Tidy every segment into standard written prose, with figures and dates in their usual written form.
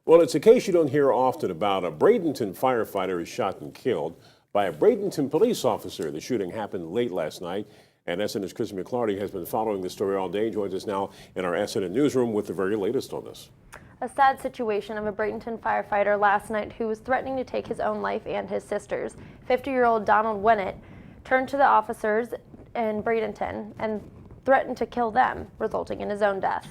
Well, it's a case you don't hear often about. A Bradenton firefighter is shot and killed by a Bradenton police officer. The shooting happened late last night, and SNN's Chris McClarty has been following the story all day. Joins us now in our SNN newsroom with the very latest on this. A sad situation of a Bradenton firefighter last night who was threatening to take his own life and his sister's. 50-year-old Donald Winnett turned to the officers in Bradenton and threatened to kill them, resulting in his own death.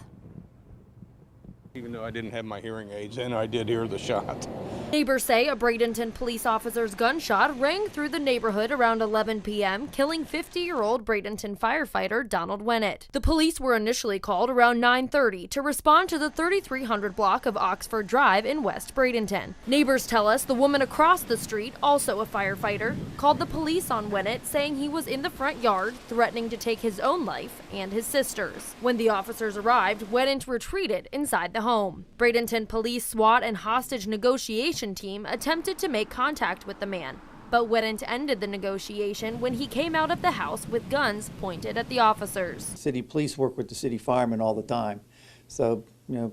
Even though I didn't have my hearing aids in, I did hear the shot. Neighbors say a Bradenton police officer's gunshot rang through the neighborhood around 11 p.m., killing 50-year-old Bradenton firefighter Donald Winnett. The police were initially called around 9:30 to respond to the 3300 block of Oxford Drive in West Bradenton. Neighbors tell us the woman across the street, also a firefighter, called the police on Winnett, saying he was in the front yard threatening to take his own life and his sister's. When the officers arrived, Winnett retreated inside the home. Bradenton police, SWAT, and hostage negotiation team attempted to make contact with the man, but Winnett ended the negotiation when he came out of the house with guns pointed at the officers. City police work with the city firemen all the time, so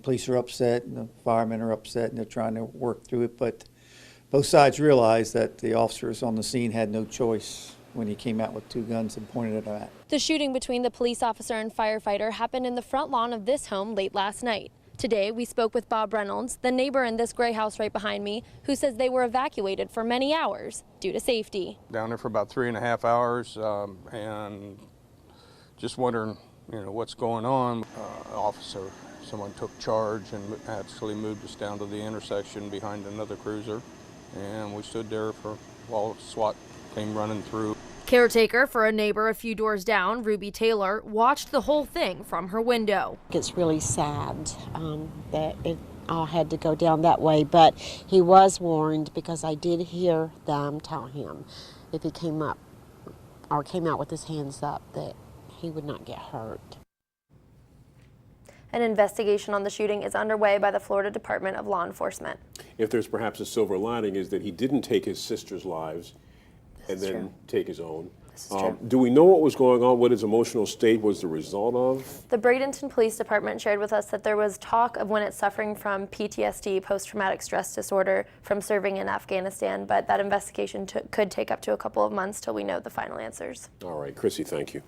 police are upset and the firemen are upset and they're trying to work through it, but both sides realize that the officers on the scene had no choice when he came out with two guns and pointed it at. The shooting between the police officer and firefighter happened in the front lawn of this home late last night. Today, we spoke with Bob Reynolds, the neighbor in this gray house right behind me, who says they were evacuated for many hours due to safety. Down there for about 3.5 hours, and just wondering, what's going on. Someone took charge and actually moved us down to the intersection behind another cruiser, and we stood there while SWAT came running through. Caretaker for a neighbor a few doors down, Ruby Taylor, watched the whole thing from her window. It's really sad that it all had to go down that way, but he was warned because I did hear them tell him if he came up or came out with his hands up that he would not get hurt. An investigation on the shooting is underway by the Florida Department of Law Enforcement. If there's perhaps a silver lining is that he didn't take his sister's lives and then take his own. Do we know what was going on, what his emotional state was the result of? The Bradenton Police Department shared with us that there was talk of Winnett suffering from PTSD, post-traumatic stress disorder, from serving in Afghanistan, but that investigation could take up to a couple of months till we know the final answers. All right, Chrissy, thank you.